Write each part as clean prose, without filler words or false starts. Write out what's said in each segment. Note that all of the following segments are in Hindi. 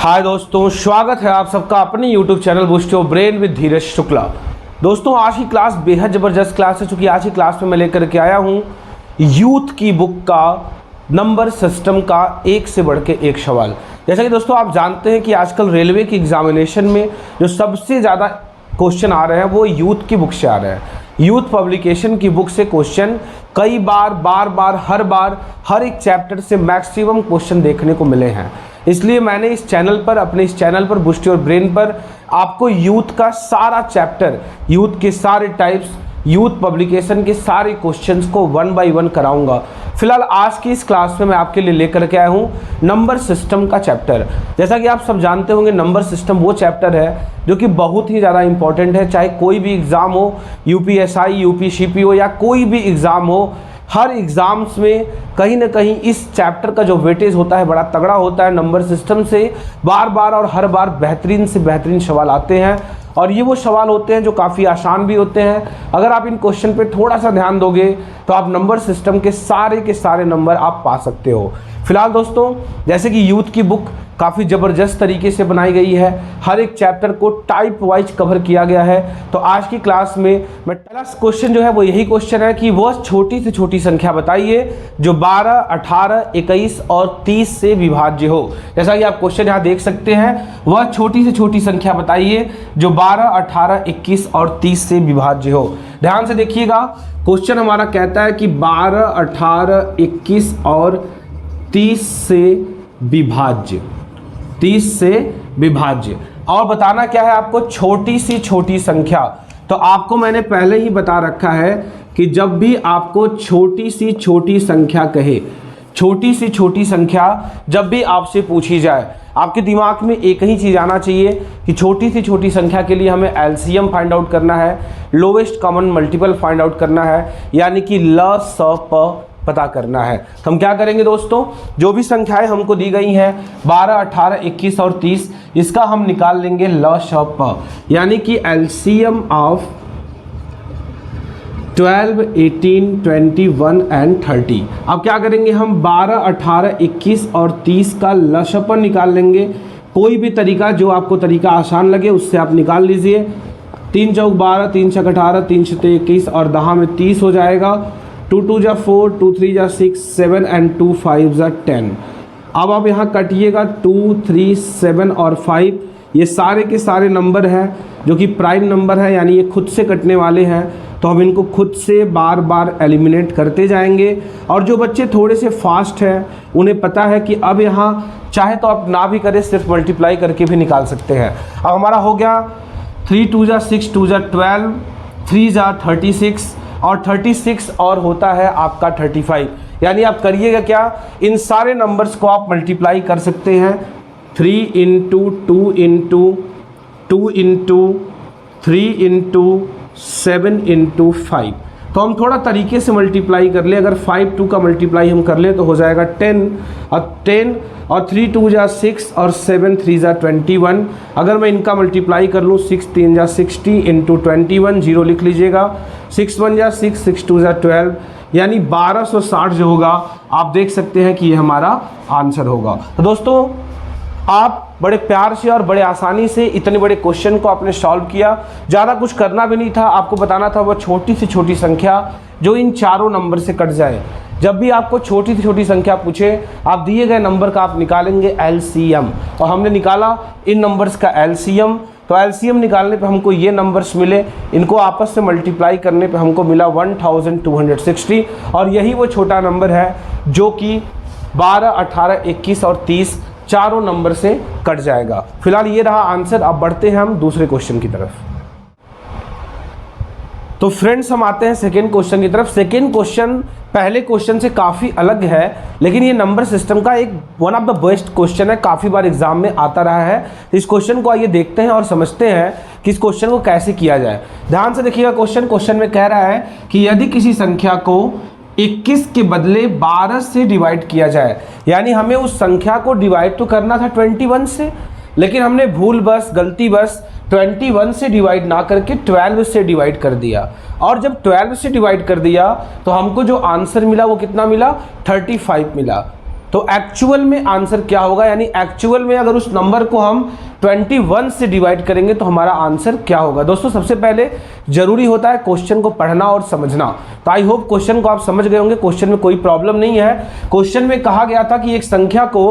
हाय दोस्तों, स्वागत है आप सबका अपने YouTube channel boost your brain with Dheeraj Shukla. दोस्तों आज की क्लास बेहद ज़बरदस्त क्लास है, चूँकि आज की क्लास में मैं लेकर के आया हूँ यूथ की बुक का नंबर सिस्टम का एक से बढ़ के एक सवाल। जैसा कि दोस्तों आप जानते हैं कि आजकल रेलवे की एग्जामिनेशन में जो सबसे ज़्यादा क्वेश्चन आ रहे हैं वो यूथ की बुक से आ रहे हैं। यूथ पब्लिकेशन की बुक से क्वेश्चन कई बार हर एक चैप्टर से मैक्सिमम क्वेश्चन देखने को मिले हैं। इसलिए मैंने अपने इस चैनल पर बूस्ट योर ब्रेन पर आपको यूथ का सारा चैप्टर, यूथ के सारे टाइप्स, यूथ पब्लिकेशन के सारे क्वेश्चंस को वन बाय वन कराऊंगा। फिलहाल आज की इस क्लास में मैं आपके लिए लेकर के आया हूँ नंबर सिस्टम का चैप्टर। जैसा कि आप सब जानते होंगे, नंबर सिस्टम वो चैप्टर है जो कि बहुत ही ज़्यादा इंपॉर्टेंट है। चाहे कोई भी एग्ज़ाम हो, यूपीएसआई, यूपीसीपी हो या कोई भी एग्ज़ाम हो, हर एग्ज़ाम्स में कहीं ना कहीं इस चैप्टर का जो वेटेज होता है बड़ा तगड़ा होता है। नंबर सिस्टम से बार और हर बार बेहतरीन से बेहतरीन सवाल आते हैं और ये वो सवाल होते हैं जो काफ़ी आसान भी होते हैं। अगर आप इन क्वेश्चन पे थोड़ा सा ध्यान दोगे तो आप नंबर सिस्टम के सारे नंबर आप पा सकते हो। फिलहाल दोस्तों, जैसे कि यूथ की बुक काफ़ी ज़बरदस्त तरीके से बनाई गई है, हर एक चैप्टर को टाइप वाइज कवर किया गया है। तो आज की क्लास में मैं पहला क्वेश्चन जो है वो यही क्वेश्चन है कि वह छोटी से छोटी संख्या बताइए जो 12, 18, 21 और 30 से विभाज्य हो। जैसा कि आप क्वेश्चन यहाँ देख सकते हैं, वह छोटी से छोटी संख्या बताइए जो 12, 18, 21 और 30 से विभाज्य हो। ध्यान से देखिएगा, क्वेश्चन हमारा कहता है कि 12, 18, 21 और 30 से विभाज्य, 30 से विभाज्य। और बताना क्या है आपको, छोटी सी छोटी संख्या। तो आपको मैंने पहले ही बता रखा है कि जब भी आपको छोटी सी छोटी संख्या कहे, छोटी सी छोटी संख्या जब भी आपसे पूछी जाए, आपके दिमाग में एक ही चीज़ आना चाहिए कि छोटी सी छोटी संख्या के लिए हमें एलसीएम फाइंड आउट करना है, lowest common multiple find out करना है, यानी कि ल स प पता करना है। तो हम क्या करेंगे दोस्तों, जो भी संख्याएं हमको दी गई हैं 12, 18, 21 और 30, इसका हम निकाल लेंगे ल श प, यानी कि एलसीएम ऑफ 12, 18, 21 एंड 30। अब क्या करेंगे हम 12, 18, 21 और 30 का ल श प निकाल लेंगे। कोई भी तरीका जो आपको तरीका आसान लगे उससे आप निकाल लीजिए। 3 चौक 12, 3 छक 18, 3 छते 21 और 10 में 30 हो जाएगा। 2 2 जा 4, 2 3 जा 6, 7 एंड 2 5 जा 10। अब आप यहाँ कटिएगा 2, 3, 7 और 5। ये सारे के सारे नंबर हैं जो कि प्राइम नंबर है, यानी ये खुद से कटने वाले हैं। तो हम इनको खुद से बार एलिमिनेट करते जाएंगे। और जो बच्चे थोड़े से फास्ट हैं उन्हें पता है कि अब यहाँ चाहे तो आप ना भी करें, सिर्फ मल्टीप्लाई करके भी निकाल सकते हैं। अब हमारा हो गया 3 2 जा 6, 2 जा 12, 3 जा 36 और 36 और होता है आपका 35। यानी आप करिएगा क्या, इन सारे नंबर्स को आप मल्टीप्लाई कर सकते हैं। 3 into 2 into 2 into 3 into 7 into 5। तो हम थोड़ा तरीके से मल्टीप्लाई कर ले। अगर 5 2 का मल्टीप्लाई हम कर ले तो हो जाएगा 10 और 3 2 जा 6 और 7 3 जा 21। अगर मैं इनका मल्टीप्लाई कर लूँ 6 3 जा 60 इंटू 21, 0 लिख लीजिएगा। 6 1 जा 6, 6 2 जा 12, यानी 1260 जो होगा आप देख सकते हैं कि ये हमारा आंसर होगा। तो दोस्तों आप बड़े प्यार से और बड़े आसानी से इतने बड़े क्वेश्चन को आपने सॉल्व किया। ज़्यादा कुछ करना भी नहीं था, आपको बताना था वो छोटी से छोटी संख्या जो इन चारों नंबर से कट जाए। जब भी आपको छोटी से छोटी संख्या पूछे, आप दिए गए नंबर का आप निकालेंगे एलसीएम। और हमने निकाला इन नंबर्स का एलसीएम। तो एलसीएम निकालने पे हमको ये नंबर्स मिले, इनको आपस से मल्टीप्लाई करने पे हमको मिला 1260। और यही वो छोटा नंबर है जो कि 12, 18, 21 और 30 चारों नंबर से कट जाएगा। फिलहाल ये रहा आंसर। अब बढ़ते हैं हम दूसरे क्वेश्चन की तरफ। तो फ्रेंड्स हम आते हैं सेकेंड क्वेश्चन की तरफ। सेकेंड क्वेश्चन पहले क्वेश्चन से काफ़ी अलग है, लेकिन ये नंबर सिस्टम का एक one of the best question है, काफ़ी बार एग्जाम में आता रहा है। इस क्वेश्चन को आइए देखते हैं और समझते हैं कि इस क्वेश्चन को कैसे किया जाए। ध्यान से देखिएगा, क्वेश्चन में कह रहा है कि यदि किसी संख्या को 21 के बदले 12 से डिवाइड किया जाए, यानी हमें उस संख्या को डिवाइड तो करना था 21 से, लेकिन हमने गलती बस 21 से डिवाइड ना करके 12 से डिवाइड कर दिया। और जब 12 से डिवाइड कर दिया तो हमको जो आंसर मिला वो कितना मिला, 35 मिला। तो एक्चुअल में आंसर क्या होगा, यानी एक्चुअल में अगर उस नंबर को हम 21 से डिवाइड करेंगे तो हमारा आंसर क्या होगा। दोस्तों सबसे पहले जरूरी होता है क्वेश्चन को पढ़ना और समझना। तो आई होप क्वेश्चन को आप समझ गए होंगे, क्वेश्चन में कोई प्रॉब्लम नहीं है। क्वेश्चन में कहा गया था कि एक संख्या को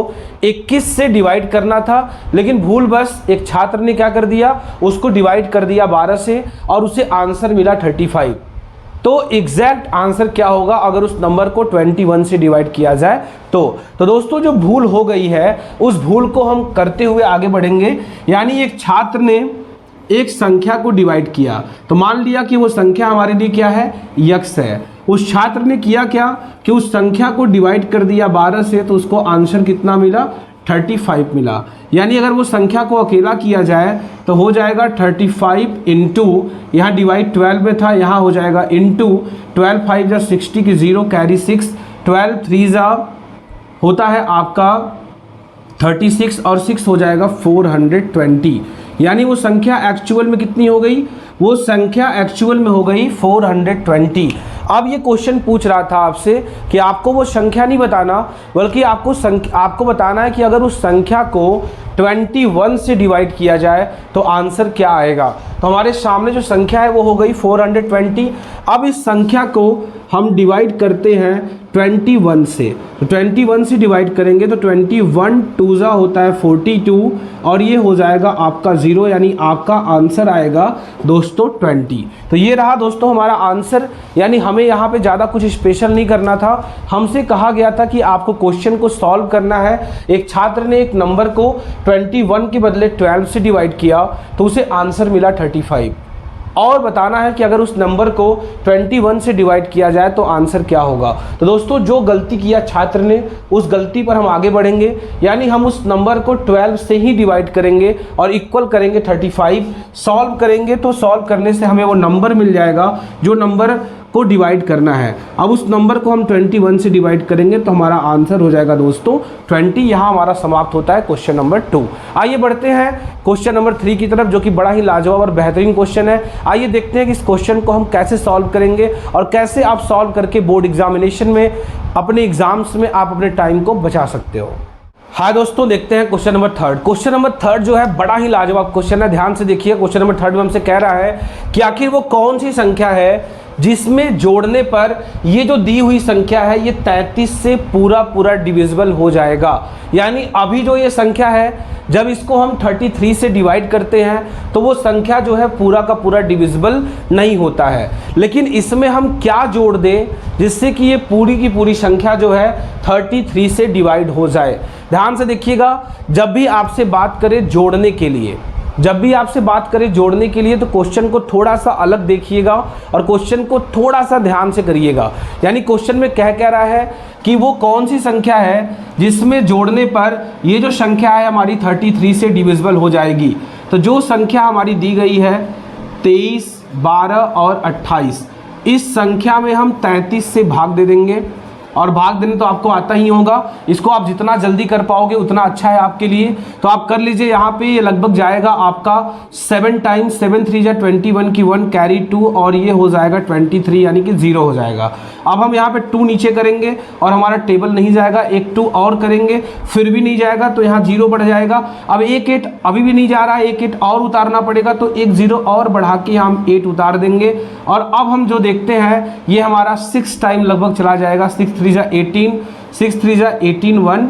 21 से डिवाइड करना था, लेकिन भूल बस एक छात्र ने क्या कर दिया, उसको डिवाइड कर दिया 12 से और उसे आंसर मिला 35। तो एग्जैक्ट आंसर क्या होगा अगर उस नंबर को 21 से डिवाइड किया जाए तो दोस्तों जो भूल हो गई है उस भूल को हम करते हुए आगे बढ़ेंगे। यानी एक छात्र ने एक संख्या को डिवाइड किया, तो मान लिया कि वो संख्या हमारे लिए क्या है, x है। उस छात्र ने किया क्या कि उस संख्या को डिवाइड कर दिया 12 से, तो उसको आंसर कितना मिला, 35 मिला। यानी अगर वो संख्या को अकेला किया जाए तो हो जाएगा 35 इंटू, यहाँ डिवाइड 12 में था, यहाँ हो जाएगा इंटू 12 5 जा 60 की 0 कैरी 6, 12 3 जा होता है आपका 36 और 6 हो जाएगा 420। यानी वो संख्या एक्चुअल में कितनी हो गई, वो संख्या एक्चुअल में हो गई 420। अब ये क्वेश्चन पूछ रहा था आपसे कि आपको वो संख्या नहीं बताना, बल्कि आपको बताना है कि अगर उस संख्या को 21 से डिवाइड किया जाए तो आंसर क्या आएगा। तो हमारे सामने जो संख्या है वो हो गई 420। अब इस संख्या को हम डिवाइड करते हैं 21 से, तो 21 से डिवाइड करेंगे तो 21 2 जा होता है 42 और ये हो जाएगा आपका 0, यानी आपका आंसर आएगा दोस्तों 20। तो ये रहा दोस्तों हमारा आंसर। यानी हमें यहाँ पे ज़्यादा कुछ स्पेशल नहीं करना था, हमसे कहा गया था कि आपको क्वेश्चन को सॉल्व करना है। एक छात्र ने एक नंबर को 21 के बदले 12 से डिवाइड किया तो उसे आंसर मिला 35, और बताना है कि अगर उस नंबर को 21 से डिवाइड किया जाए तो आंसर क्या होगा। तो दोस्तों जो गलती किया छात्र ने, उस गलती पर हम आगे बढ़ेंगे। यानी हम उस नंबर को 12 से ही डिवाइड करेंगे और इक्वल करेंगे 35, सॉल्व करेंगे तो सॉल्व करने से हमें वो नंबर मिल जाएगा जो नंबर को डिवाइड करना है। अब उस नंबर को हम 21 से डिवाइड करेंगे तो हमारा आंसर हो जाएगा दोस्तों 20। यहाँ हमारा समाप्त होता है क्वेश्चन नंबर 2। आइए बढ़ते हैं क्वेश्चन नंबर 3 की तरफ, जो कि बड़ा ही लाजवाब और बेहतरीन क्वेश्चन है। आइए देखते हैं कि इस क्वेश्चन को हम कैसे सॉल्व करेंगे और कैसे आप सॉल्व करके बोर्ड एग्जामिनेशन में, अपने एग्जाम्स में आप अपने टाइम को बचा सकते हो। हाँ दोस्तों देखते हैं क्वेश्चन नंबर 3। क्वेश्चन नंबर 3 जो है बड़ा ही लाजवाब क्वेश्चन है, ध्यान से देखिए। क्वेश्चन नंबर 3 में हमसे कह रहा है कि आखिर वो कौन सी संख्या है जिसमें जोड़ने पर ये जो दी हुई संख्या है ये 33 से पूरा डिविजिबल हो जाएगा। यानी अभी जो ये संख्या है जब इसको हम 33 से डिवाइड करते हैं तो वो संख्या जो है पूरा का पूरा डिविजिबल नहीं होता है, लेकिन इसमें हम क्या जोड़ दें जिससे कि ये पूरी की पूरी संख्या जो है 33 से डिवाइड हो जाए। ध्यान से देखिएगा, जब भी आपसे बात करें जोड़ने के लिए, जब भी आपसे बात करें जोड़ने के लिए, तो क्वेश्चन को थोड़ा सा अलग देखिएगा और क्वेश्चन को थोड़ा सा ध्यान से करिएगा। यानी क्वेश्चन में कह रहा है कि वो कौन सी संख्या है जिसमें जोड़ने पर ये जो संख्या है हमारी 33 से डिविजिबल हो जाएगी। तो जो संख्या हमारी दी गई है 23, 12 और 28, इस संख्या में हम 33 से भाग दे देंगे, और भाग देने तो आपको आता ही होगा। इसको आप जितना जल्दी कर पाओगे उतना अच्छा है आपके लिए। तो आप कर लीजिए, यहाँ पे ये लगभग जाएगा आपका 7 टाइम्स 7 3 जा 21 की 1 कैरी 2 और ये हो जाएगा 23 यानी कि 0 हो जाएगा। अब हम यहाँ पे 2 नीचे करेंगे और हमारा टेबल नहीं जाएगा, एक 2 और करेंगे फिर भी नहीं जाएगा तो यहाँ 0 बढ़ जाएगा। अब एक 8 अभी भी नहीं जा रहा है, एक 8 और उतारना पड़ेगा तो एक 0 और बढ़ा के हम 8 उतार देंगे। और अब हम जो देखते हैं ये हमारा 6 टाइम लगभग चला जाएगा, 6 3 जा 18, 6 3 जा 18 1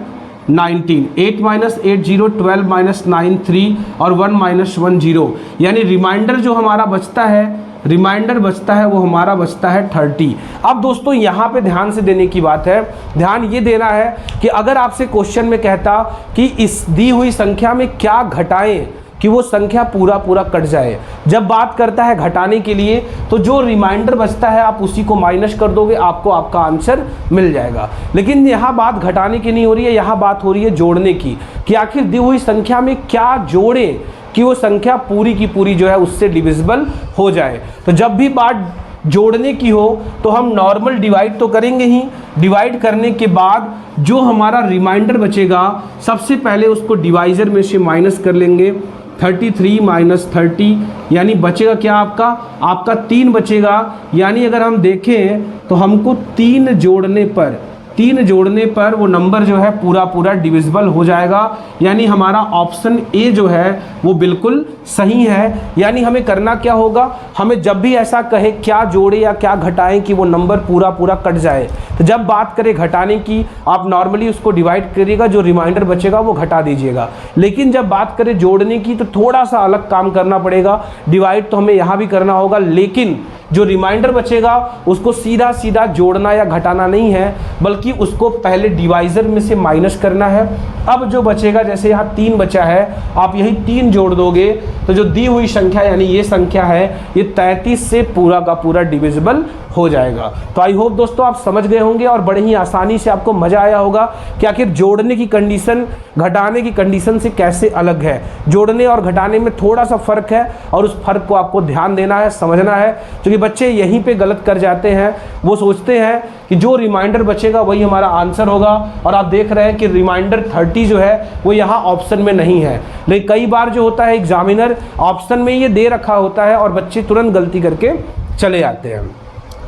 19, 8 माइनस 8 0, 12 माइनस 9 3 और 1 माइनस 1 0। यानी रिमाइंडर जो हमारा बचता है, रिमाइंडर बचता है वो हमारा बचता है 30। अब दोस्तों यहाँ पे ध्यान से देने की बात है, ध्यान ये देना है कि अगर आपसे क्वेश्चन में कहता कि इस दी हुई संख्या में क्या घटाएं कि वो संख्या पूरा कट जाए, जब बात करता है घटाने के लिए तो जो रिमाइंडर बचता है आप उसी को माइनस कर दोगे, आपको आपका आंसर मिल जाएगा। लेकिन यहाँ बात घटाने की नहीं हो रही है, यहाँ बात हो रही है जोड़ने की, कि आखिर दी हुई संख्या में क्या जोड़ें कि वो संख्या पूरी की पूरी जो है उससे डिविजिबल हो जाए। तो जब भी बात जोड़ने की हो तो हम नॉर्मल डिवाइड तो करेंगे ही, डिवाइड करने के बाद जो हमारा रिमाइंडर बचेगा सबसे पहले उसको डिवाइजर में से माइनस कर लेंगे। 33 माइनस 30 यानी बचेगा क्या आपका 3 बचेगा। यानी अगर हम देखें तो हमको 3 जोड़ने पर 3 जोड़ने पर वो नंबर जो है पूरा पूरा डिविजिबल हो जाएगा। यानी हमारा ऑप्शन ए जो है वो बिल्कुल सही है। यानी हमें करना क्या होगा, हमें जब भी ऐसा कहे क्या जोड़े या क्या घटाएं कि वो नंबर पूरा पूरा कट जाए, तो जब बात करें घटाने की, आप नॉर्मली उसको डिवाइड करिएगा, जो रिमाइंडर बचेगा वो घटा दीजिएगा। लेकिन जब बात करें जोड़ने की तो थोड़ा सा अलग काम करना पड़ेगा। डिवाइड तो हमें यहाँ भी करना होगा, लेकिन जो रिमाइंडर बचेगा उसको सीधा सीधा जोड़ना या घटाना नहीं है, बल्कि उसको पहले डिवाइजर में से माइनस करना है। अब जो बचेगा, जैसे यहाँ 3 बचा है, आप यही 3 जोड़ दोगे तो जो दी हुई संख्या यानी ये संख्या है ये 33 से पूरा का पूरा डिविजिबल हो जाएगा। तो आई होप दोस्तों आप समझ गए होंगे और बड़े ही आसानी से आपको मजा आया होगा कि आखिर जोड़ने की कंडीशन घटाने की कंडीशन से कैसे अलग है। जोड़ने और घटाने में थोड़ा सा फर्क है और उस फर्क को आपको ध्यान देना है, समझना है, क्योंकि बच्चे यहीं पे गलत कर जाते हैं। वो सोचते हैं कि जो रिमाइंडर बचेगा वही हमारा आंसर होगा, और आप देख रहे हैं कि रिमाइंडर 30 जो है वो यहाँ ऑप्शन में नहीं है। लेकिन कई बार जो होता है एग्जामिनर ऑप्शन में ये दे रखा होता है और बच्चे तुरंत गलती करके चले जाते हैं।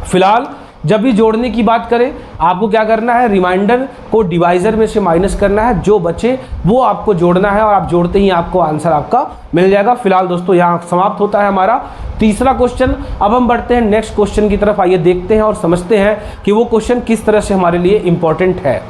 फिलहाल जब भी जोड़ने की बात करें, आपको क्या करना है, रिमाइंडर को डिवाइजर में से माइनस करना है, जो बचे वो आपको जोड़ना है और आप जोड़ते ही आपको आंसर आपका मिल जाएगा। फिलहाल दोस्तों यहाँ समाप्त होता है हमारा तीसरा क्वेश्चन। अब हम बढ़ते हैं नेक्स्ट क्वेश्चन की तरफ। आइए देखते हैं और समझते हैं कि वो क्वेश्चन किस तरह से हमारे लिए इंपॉर्टेंट है।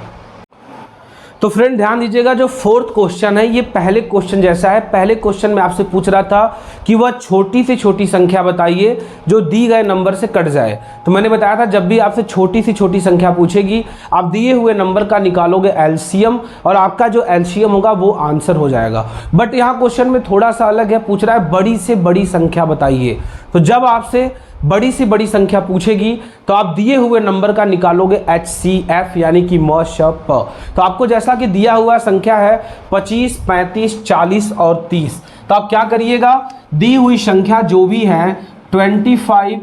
तो फ्रेंड ध्यान दीजिएगा, जो 4th क्वेश्चन है ये पहले क्वेश्चन जैसा है। पहले क्वेश्चन में आपसे पूछ रहा था कि वह छोटी से छोटी संख्या बताइए जो दी गए नंबर से कट जाए। तो मैंने बताया था जब भी आपसे छोटी से छोटी संख्या पूछेगी, आप दिए हुए नंबर का निकालोगे एलसीएम और आपका जो एलसीएम होगा वो आंसर हो जाएगा। बट यहाँ क्वेश्चन में थोड़ा सा अलग है, पूछ रहा है बड़ी से बड़ी संख्या बताइए। तो जब आपसे बड़ी से बड़ी संख्या पूछेगी तो आप दिए हुए नंबर का निकालोगे HCF यानी कि मशप। तो आपको जैसा कि दिया हुआ संख्या है 25, 35, 40 और 30, तो आप क्या करिएगा, दी हुई संख्या जो भी है 25,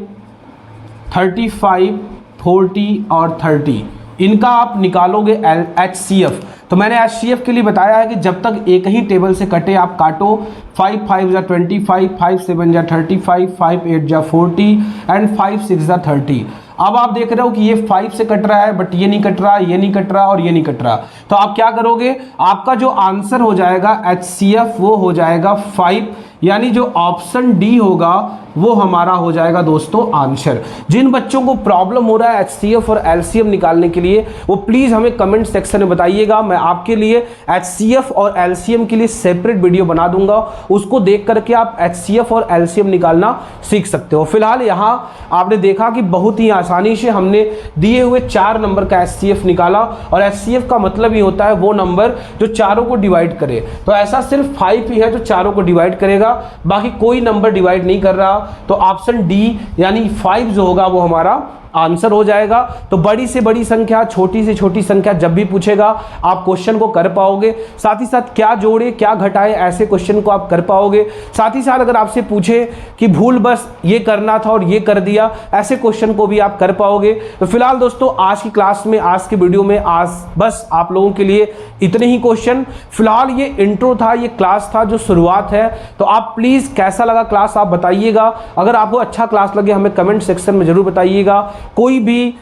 35, 40 और 30, इनका आप निकालोगे HCF। तो मैंने HCF के लिए बताया है कि जब तक एक ही टेबल से कटे आप काटो। 5 5 जा 25, 5 7 जा 35, 5 8 जा 40 एंड 5 6 जा 30। अब आप देख रहे हो कि ये 5 से कट रहा है, बट ये नहीं कट रहा, ये नहीं कट रहा और ये नहीं कट रहा। तो आप क्या करोगे, आपका जो आंसर हो जाएगा HCF वो हो जाएगा 5, यानी जो ऑप्शन डी होगा वो हमारा हो जाएगा दोस्तों आंसर। जिन बच्चों को प्रॉब्लम हो रहा है HCF और LCM निकालने के लिए, वो प्लीज़ हमें कमेंट सेक्शन में बताइएगा। मैं आपके लिए HCF और LCM के लिए सेपरेट वीडियो बना दूंगा, उसको देख करके आप HCF और LCM निकालना सीख सकते हो। फिलहाल यहाँ आपने देखा कि बहुत ही आसानी से हमने दिए हुए 4 नंबर का HCF निकाला, और HCF का मतलब ही होता है वो नंबर जो चारों को डिवाइड करे। तो ऐसा सिर्फ 5 ही है जो चारों को डिवाइड करेगा, बाकी कोई नंबर डिवाइड नहीं कर रहा। तो ऑप्शन डी यानी 5 जो होगा वो हमारा आंसर हो जाएगा। तो बड़ी से बड़ी संख्या, छोटी से छोटी संख्या जब भी पूछेगा आप क्वेश्चन को कर पाओगे। साथ ही साथ क्या जोड़े क्या घटाए, ऐसे क्वेश्चन को आप कर पाओगे। साथ ही साथ अगर आपसे पूछे कि भूल बस ये करना था और ये कर दिया, ऐसे क्वेश्चन को भी आप कर पाओगे। तो फिलहाल दोस्तों आज की क्लास में, आज के वीडियो में आज बस आप लोगों के लिए इतने ही क्वेश्चन। फिलहाल ये इंट्रो था, ये क्लास था जो शुरुआत है। तो आप प्लीज़ कैसा लगा क्लास आप बताइएगा। अगर आपको अच्छा क्लास लगे हमें कमेंट सेक्शन में जरूर बताइएगा। कोई भी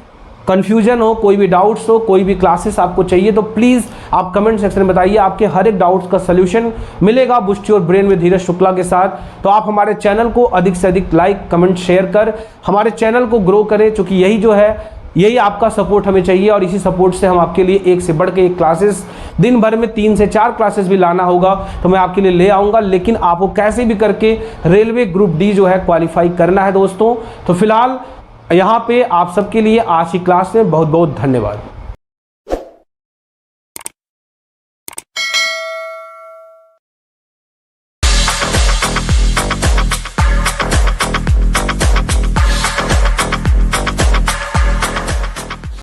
कन्फ्यूजन हो, कोई भी डाउट्स हो, कोई भी क्लासेस आपको चाहिए तो प्लीज़ आप कमेंट सेक्शन में बताइए। आपके हर एक डाउट्स का सलूशन मिलेगा boost your brain with Dheeraj Shukla के साथ। तो आप हमारे चैनल को अधिक से अधिक लाइक कमेंट शेयर कर हमारे चैनल को ग्रो करें, क्योंकि यही जो है यही आपका सपोर्ट हमें चाहिए, और इसी सपोर्ट से हम आपके लिए एक से बढ़ के एक क्लासेस, दिन भर में 3 से 4 क्लासेस भी लाना होगा तो मैं आपके लिए ले आऊँगा। लेकिन आपको कैसे भी करके रेलवे ग्रुप डी जो है क्वालिफाई करना है दोस्तों। तो फिलहाल यहाँ पे आप सबके लिए आज की क्लास में बहुत बहुत धन्यवाद।